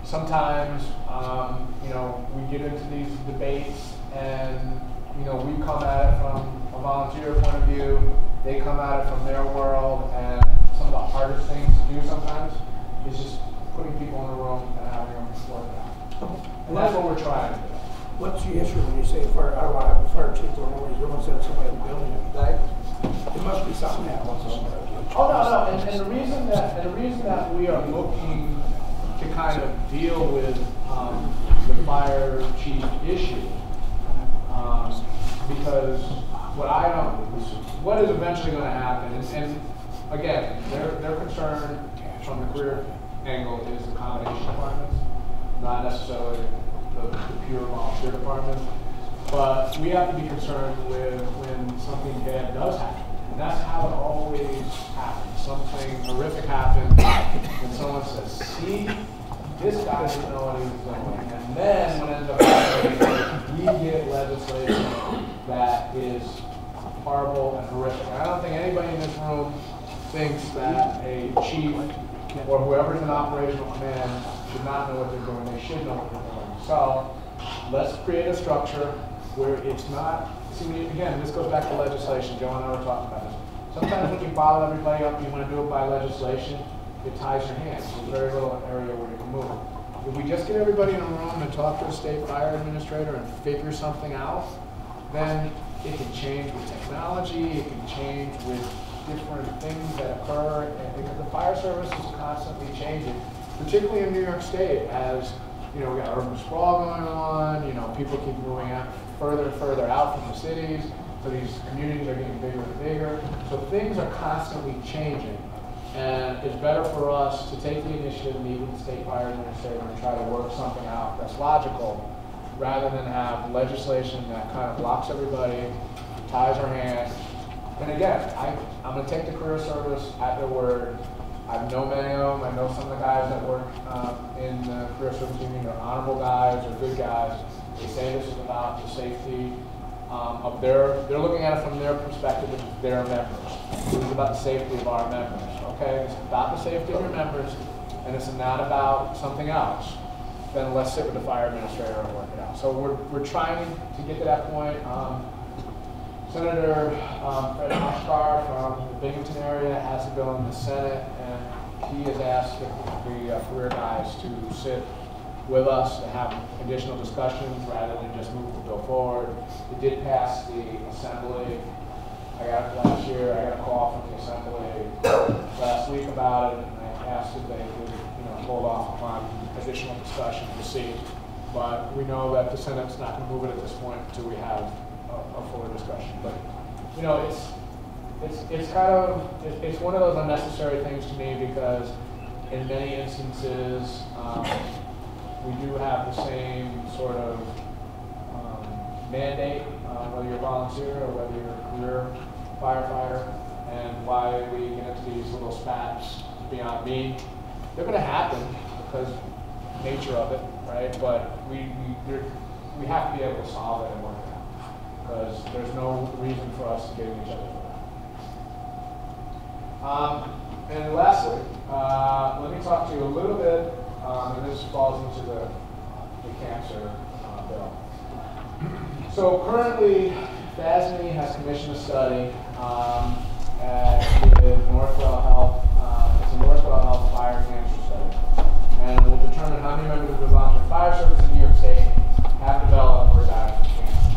sometimes, you know, we get into these debates and, you know, we come at it from a volunteer point of view, they come at it from their world, and some of the hardest things to do sometimes is just putting people in a room and having them work it out. And that's what we're trying to do. What's the issue when you say fire? I don't want to have a fire chief or always you want to send somebody in the building and die. There must be something that happens somewhere. Oh no, and the reason that we are looking to kind of deal with the fire chief issue, because what is eventually going to happen, and again, their concern from the career angle is the combination departments, not necessarily the pure volunteer departments. But we have to be concerned with when something bad does happen. And that's how it always happens. Something horrific happens, and someone says, see, this guy didn't know what he was doing. And then what ends up happening, we get legislation that is horrible and horrific. And I don't think anybody in this room thinks that a chief or whoever's in operational command should not know what they're doing. They should know what they're doing. So let's create a structure where it's not, see, again, this goes back to legislation. Joe and I were talking about this. Sometimes when you bottle everybody up, you want to do it by legislation, it ties your hands. There's very little area where you can move. If we just get everybody in a room and talk to a state fire administrator and figure something out, then it can change with technology, it can change with different things that occur, and because the fire service is constantly changing, particularly in New York State, as you know, we got urban sprawl going on, you know, people keep moving out further and further out from the cities, so these communities are getting bigger and bigger. So things are constantly changing, and it's better for us to take the initiative, meet with the state fire administrator, and try to work something out that's logical, rather than have legislation that kind of blocks everybody, ties our hands. And again, I'm going to take the career service at their word. I know many of them. I know some of the guys that work in the career service union are honorable guys or good guys. They say this is about the safety of they're looking at it from their perspective, which is their members. This is about the safety of our members, okay? It's about the safety of your members, and it's not about something else. Then let's sit with the fire administrator and work it out. So we're trying to get to that point. Senator Fred Oshkar from the Binghamton area has a bill in the Senate, and he has asked the career guys to sit with us to have additional discussions rather than just move the bill forward. It did pass the Assembly. Last year, I got a call from the Assembly last week about it, and I asked if they would, hold off upon additional discussion to see. But we know that the Senate's not going to move it at this point until we have a fuller discussion. But it's one of those unnecessary things to me, because in many instances we do have the same sort of mandate, whether you're a volunteer or whether you're a career firefighter, and why we get into these little spats beyond me. They're going to happen because nature of it, right? But we have to be able to solve it and work it out, because there's no reason for us to get in each other for that. And lastly, let me talk to you a little bit, and this falls into the cancer bill. So currently, FASME has commissioned a study with Northwell Health. It's a Northwell Health fire cancer study, and it will determine how many members of the volunteer fire service in New York State have developed or died from cancer.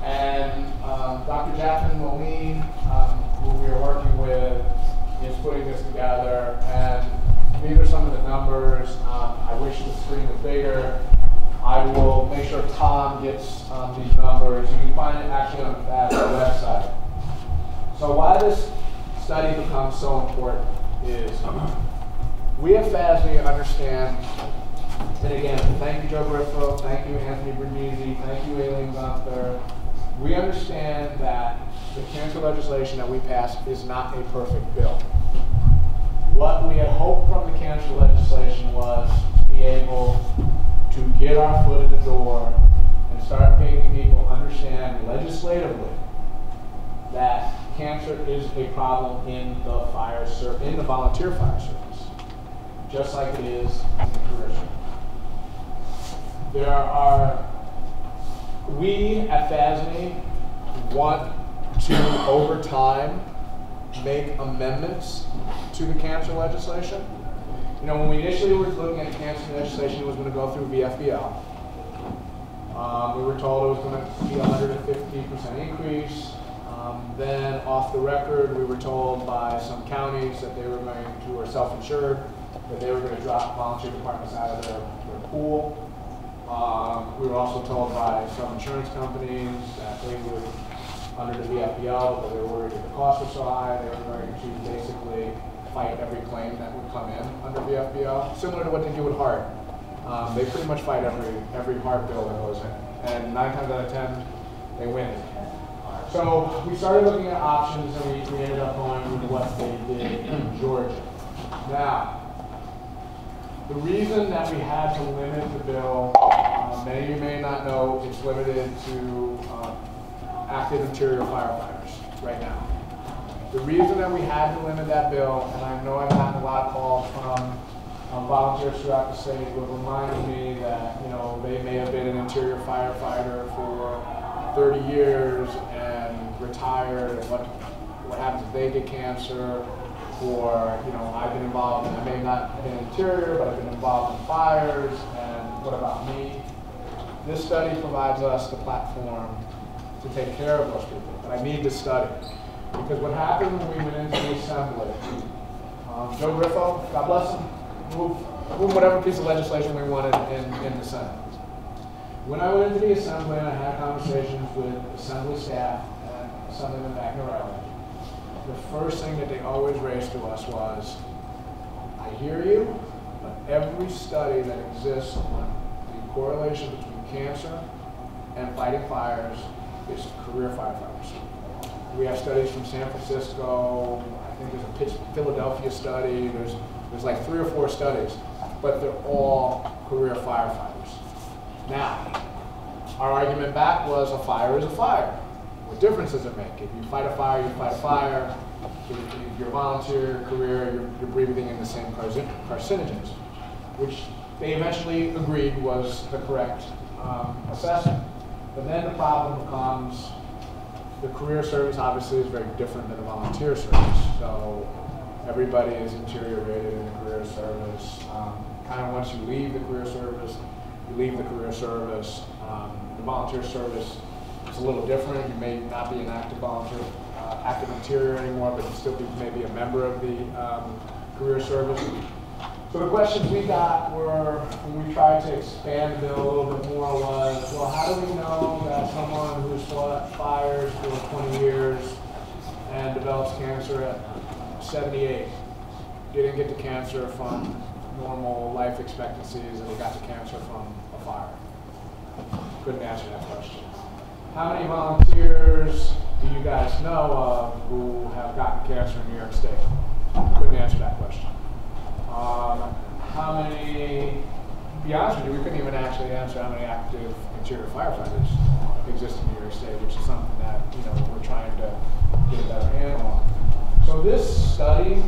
And Dr. Jacqueline Moline, who we are working with, is putting this together. And these are some of the numbers. I wish the screen was bigger. I will make sure Tom gets these numbers. You can find it actually on the FASME website. So why this study becomes so important is we at FASME understand, and again, thank you Joe Griffo, thank you Anthony Bernese, thank you Aileen Gunther. We understand that the cancer legislation that we passed is not a perfect bill. What we had hoped from the cancer legislation was to be able to get our foot in the door and start making people understand legislatively that cancer is a problem in the volunteer fire service, just like it is in the career service. We at FASME want to, over time, make amendments to the cancer legislation. When we initially were looking at cancer legislation, it was going to go through VFBL. We were told it was going to be a 150% increase. Then off the record, we were told by some counties that they were going to, or self-insured, that they were going to drop volunteer departments out of their pool. We were also told by some insurance companies that they would, under the VFBL, but they were worried that the costs were so high, they were going to basically fight every claim that would come in under VFBL, similar to what they do with HART. They pretty much fight every HART bill that goes in, and 9 times out of 10, they win. So we started looking at options, and we ended up going with what they did in Georgia. Now, the reason that we had to limit the bill, many of you may not know, it's limited to active interior firefighters right now. The reason that we had to limit that bill, and I know I've gotten a lot of calls from volunteers throughout the state who have reminded me that they may have been an interior firefighter for 30 years and retired, and what happens if they get cancer, or I've been involved in, I may not have been interior, but I've been involved in fires, and what about me? This study provides us the platform to take care of those people, and I need this study. Because what happened when we went into the assembly, Joe Griffo, God bless him, moved whatever piece of legislation we wanted in the Senate. When I went into the assembly and I had conversations with assembly staff and Assemblyman McNarelli, the first thing that they always raised to us was, I hear you, but every study that exists on the correlation between cancer and fighting fires is career firefighters. We have studies from San Francisco, I think there's a Philadelphia study, there's like 3 or 4 studies, but they're all career firefighters. Now, our argument back was a fire is a fire. What difference does it make? If you fight a fire, you fight a fire. If you're a volunteer career, you're breathing in the same carcinogens, which they eventually agreed was the correct assessment. But then the problem becomes the career service obviously is very different than the volunteer service. So everybody is interior rated in the career service. Kind of once you leave the career service, you leave the career service. The volunteer service is a little different. You may not be an active volunteer, active interior anymore, but you still may be a member of the career service. So the questions we got were, when we tried to expand the bill a little bit more, was, well, how do we know that someone who's fought fires for 20 years and develops cancer at 78 didn't get the cancer from normal life expectancies and they got the cancer from a fire? Couldn't answer that question. How many volunteers do you guys know of who have gotten cancer in New York State? Couldn't answer that question. How many, to be honest with you, we couldn't even actually answer how many active interior firefighters exist in New York State, which is something that, you know, we're trying to get a better handle on. So this study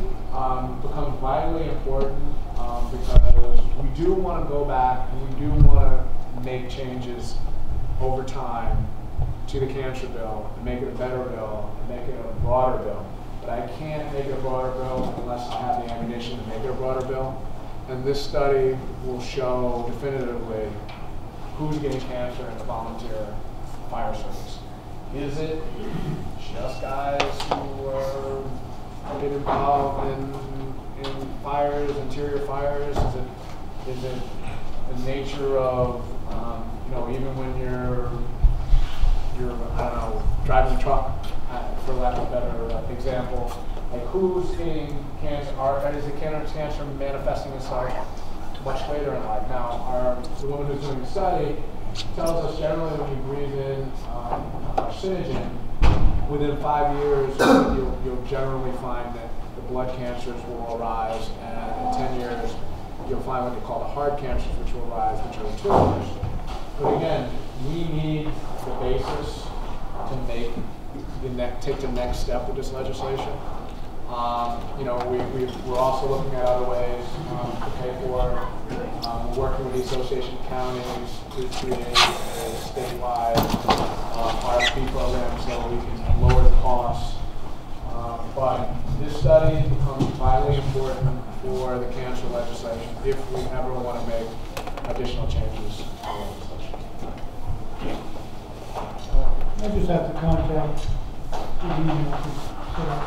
becomes vitally important because we do want to go back and we do want to make changes over time to the cancer bill and make it a better bill and make it a broader bill. But I can't make it a broader bill unless I have the ammunition to make it a broader bill. And this study will show definitively who's getting cancer in the volunteer fire service. Is it just guys who are get involved in fires, interior fires? Is it the nature of you know, even when you're I don't know, driving a truck, for lack of a better example, like who's getting cancer? Is the cancer manifesting itself much later in life? Now, the woman who's doing the study tells us generally when you breathe in carcinogen, within 5 years you'll generally find that the blood cancers will arise, and in 10 years you'll find what they call the hard cancers, which will arise, which are the tumors. But again, we need the basis to make take the next step with this legislation. You know, we're also looking at other ways to pay for it. We're working with the Association of Counties to create a statewide RFP program so we can lower the costs. But this study becomes vitally important for the cancer legislation if we ever want to make additional changes to the legislation. I just have to contact the email to set up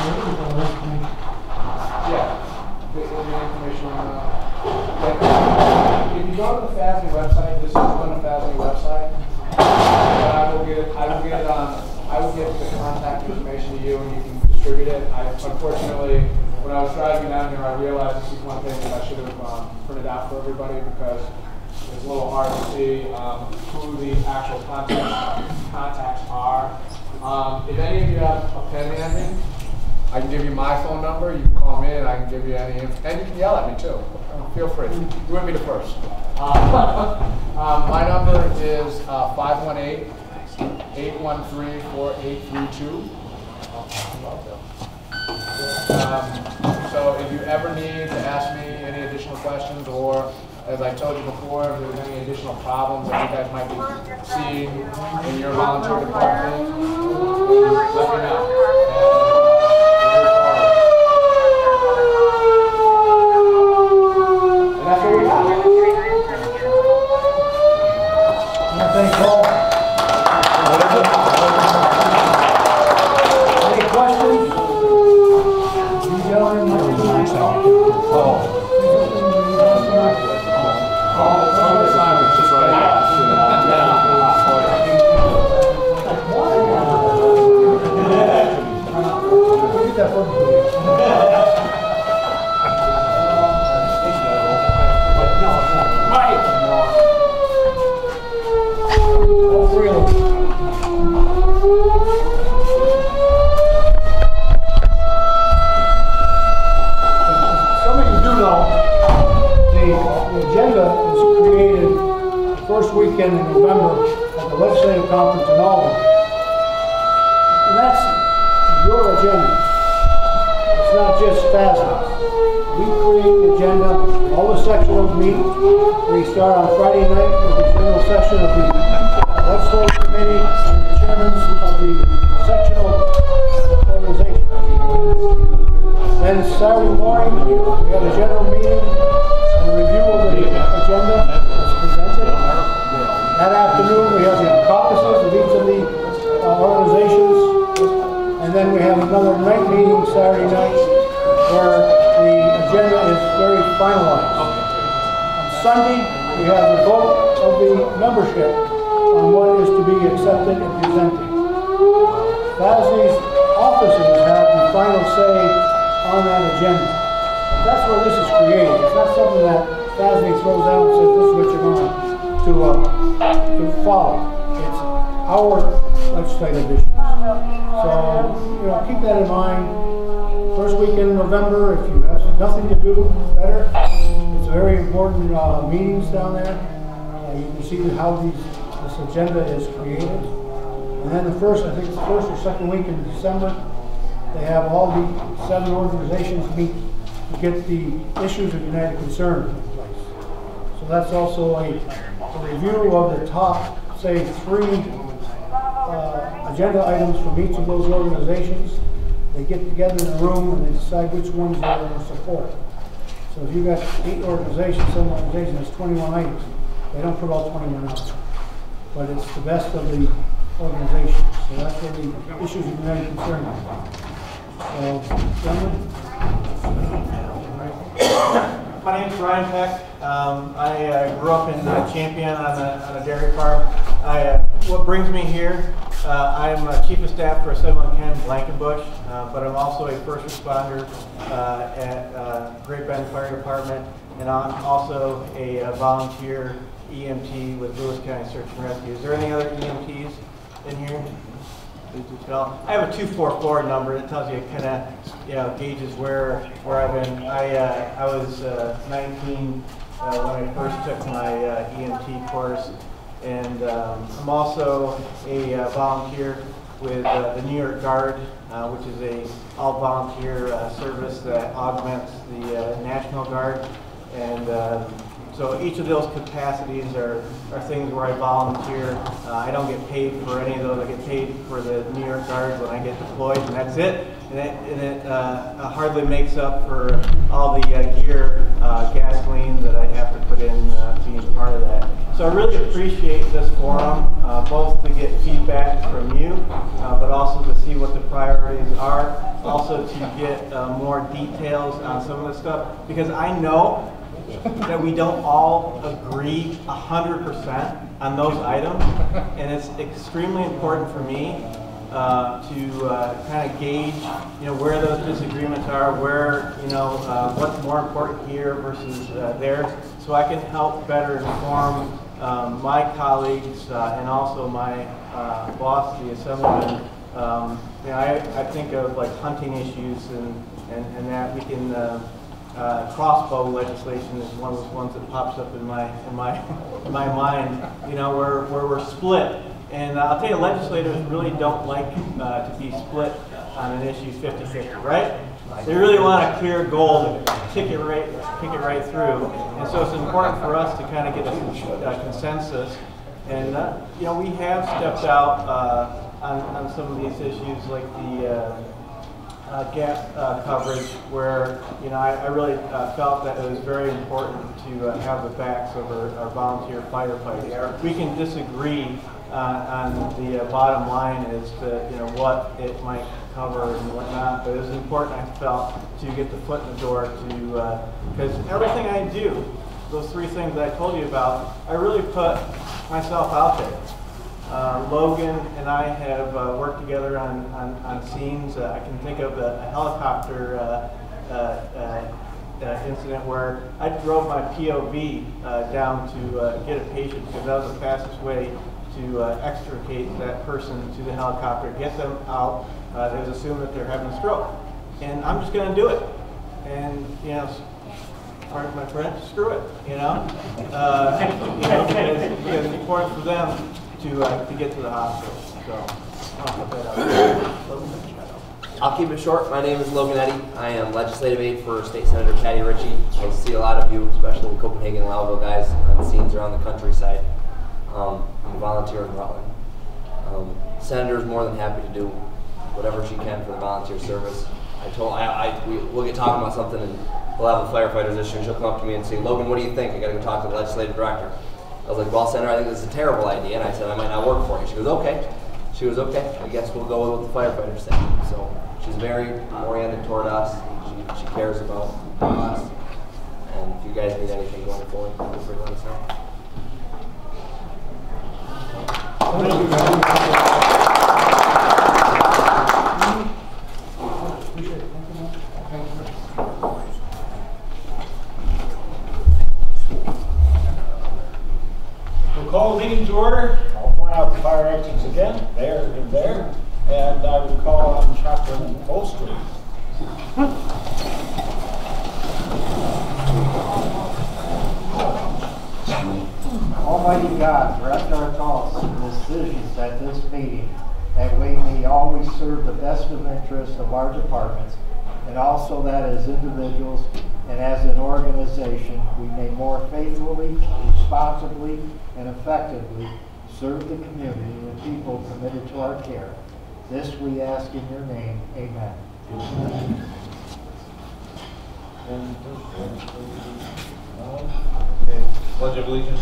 the information. Yeah, the information on if you go to the FASB website, this is on the FASB website. I will get the contact information to you and you can distribute it. Unfortunately, when I was driving down here, I realized this is one thing that I should have printed out for everybody because it's a little hard to see who the actual contacts are. If any of you have a pen handy, I can give you my phone number. You can call me and I can give you any and you can yell at me too. Feel free. You wouldn't be the first. My number is 518-813-4832. So if you ever need to ask me any additional questions, or as I told you before, if there's any additional problems that you guys might be seeing in your volunteer department, let me know. And that's what we got. Thanks, Paul. Any questions? You gentlemen, weekend in November at the legislative conference in Lowville. And that's your agenda. It's not just FASB. We create the agenda, all the sectionals meet. We start on Friday night with the general session of the legislative committee and the chairmen of the sectional organization. Then Saturday morning, we have a general meeting and a review of the agenda that's presented. That afternoon, we have the caucuses of each of the organizations, and then we have another night meeting Saturday night where the finalized. On Sunday, we have the vote of the membership on what is to be accepted and presented. FASD's officers have the final say on that agenda. That's where this is created. It's not something that FASD throws out and says, this is what you're going to follow. It's our legislative issue. So, keep that in mind. First weekend in November, if you have nothing to do, better. It's very important meetings down there. You can see how this agenda is created. And then I think it's the first or second week in December, they have all the 7 organizations meet to get the issues of United Concern in place. So that's also a review of the top, say, 3 agenda items from each of those organizations. They get together in a room and they decide which ones they're going to support. So if you've got 8 organizations, 7 organizations, that's 21 items. They don't put all 21 out. But it's the best of the organizations. So that's where the issues of United Concern are. So, gentlemen? My name is Ryan Peck. I grew up in Champion on a dairy farm. What brings me here, I'm Chief of Staff for 711 Blankenbush, but I'm also a first responder at Great Bend Fire Department, and I'm also a volunteer EMT with Lewis County Search and Rescue. Is there any other EMTs in here? Well, I have a 244 number that tells you kind of gauges where I've been. I was 19 when I first took my EMT course, and I'm also a volunteer with the New York Guard, which is a all-volunteer service that augments the National Guard, and so each of those capacities are things where I volunteer. I don't get paid for any of those. I get paid for the New York Guards when I get deployed, and that's it. And it hardly makes up for all the gear, gasoline that I have to put in being part of that. So I really appreciate this forum, both to get feedback from you, but also to see what the priorities are, also to get more details on some of this stuff, because I know that we don't all agree 100% on those items, and it's extremely important for me to kind of gauge, where those disagreements are, where, what's more important here versus there, so I can help better inform my colleagues and also my boss, the Assemblyman. I think of like hunting issues and that we can. Crossbow legislation is one of those ones that pops up in my mind. Where we're split, and I'll tell you, legislators really don't like to be split on an issue 50-50, right? They really want a clear goal to kick it right through, and so it's important for us to kind of get a consensus. And we have stepped out on some of these issues, like the gap coverage, where I really felt that it was very important to have the backs of our volunteer firefighters. We can disagree on the bottom line as to what it might cover and whatnot, but it was important, I felt, to get the foot in the door to because everything I do, those 3 things that I told you about, I really put myself out there. Logan and I have worked together on scenes. I can think of a helicopter incident where I drove my POV down to get a patient, because that was the fastest way to extricate that person to the helicopter, get them out. It was assumed that they're having a stroke, and I'm just going to do it. And pardon my French, screw it. Because it's important for them to get to the hospital. So I'll put that out there. I'll keep it short. My name is Logan Eddy. I am legislative aide for State Senator Patty Ritchie. I see a lot of you, especially the Copenhagen and Lowville guys, on scenes around the countryside. I'm a volunteer in Rutland. Senator is more than happy to do whatever she can for the volunteer service. We'll get talking about something, and we'll have a firefighters issue, and she'll come up to me and say, Logan, what do you think? I got to go talk to the legislative director. I was like, well, Senator, I think this is a terrible idea, and I said I might not work for you. She goes, okay. She was okay. I guess we'll go with what the firefighters say. So she's very oriented toward us. She cares about us, And if you guys need anything going forward, feel free to let us know. Thank you, guys. Appreciate it. Thank you. We'll call the meeting to order. I'll point out the fire exits again, there and there. And I will call on Chaplain Holstry. Almighty God, direct our thoughts and decisions at this meeting, that we may always serve the best of interests of our departments, and also that as individuals and as an organization, we may more faithfully, responsibly, and effectively serve the community and the people committed to our care. This we ask in your name. Amen. Okay. Pledge of allegiance.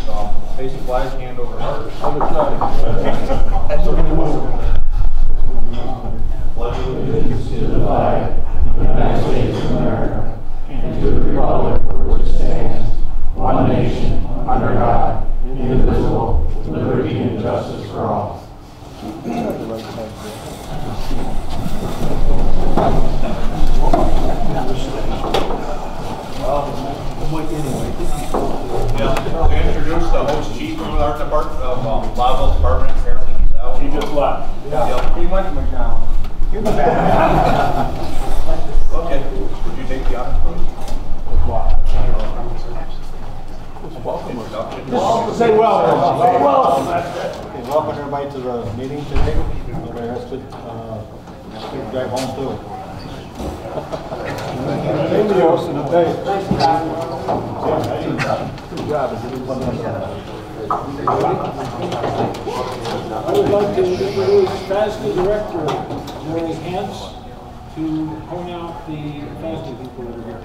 Face the flag, hand over heart. Pledge of allegiance to the flag of the United States of America and to the republic for which it stands, one nation, under God, indivisible, with liberty and justice for all. Yeah, to introduce the host chief of our department of Lowville department. Apparently he's out. He just left. Yeah. He went to McDonald's. Okay. Would you take the honors, please? Welcome. Say welcome. Welcome. Okay, welcome everybody to the meeting today. Everybody has to drive home too. Maybe you're hosting a day. Good job. I would like to introduce FASD Director Jerry Hance to point out the FASD people that are here.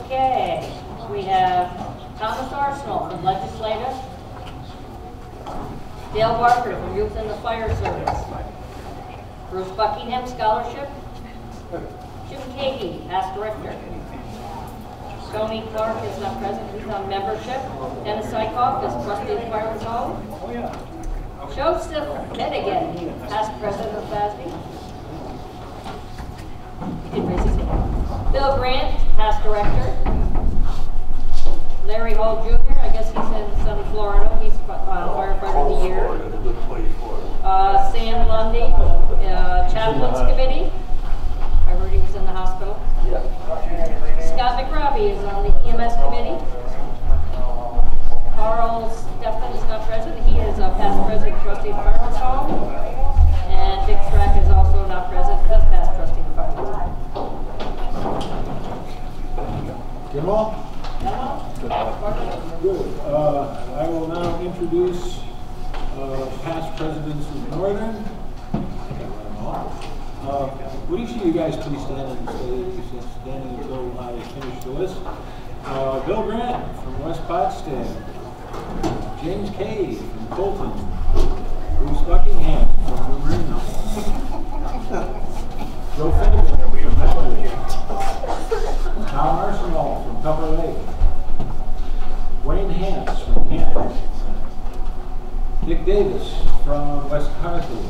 Okay, we have Thomas Arsenal from Legislative, Dale Barker from Youth in the Fire Service, Bruce Buckingham Scholarship, Jim Cagey, past Director, Tony Clark is not present, he's on membership, Dennis Sykoff is Trustee of the Fireman's Home, Joseph Bennigan, past President of FASD, he did raise his hand. Bill Grant, past Director, Larry Hall Jr., I guess he's in Southern Florida, he's Firefighter of the Year. Sam Lundy, Chaplains Committee, I heard he was in the hospital. Scott McRobbie is on the EMS Committee. Carl Stephan is not present, he is past President Trustee of the Fireman's Home. And Dick Strack is also not present, he's past Trustee of the Fireman's Home. Jim Hall? Good. I will now introduce past presidents of Northern. Would each of you guys please stand and stay standing until I finish the list? Bill Grant from West Potsdam. James Cave from Colton. Bruce Buckingham from New Reno. Joe Finnegan from Methodist. Tom Arsenal from Pepper Lake. Wayne Hance from Canton. Dick Davis from West Carthage.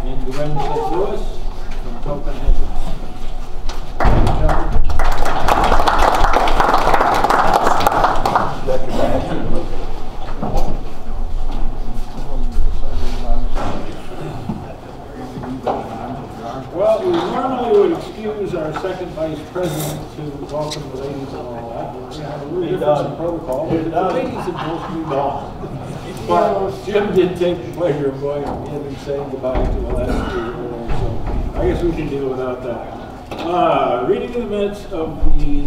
And Duane St. Louis from Copenhagen. Well, we normally would excuse our second vice president to welcome the ladies and all that. We have a little difference in protocol. The ladies have mostly gone. But Jim did take the pleasure of going and saying goodbye to the last year, so I guess we can deal without that. Reading of the minutes of the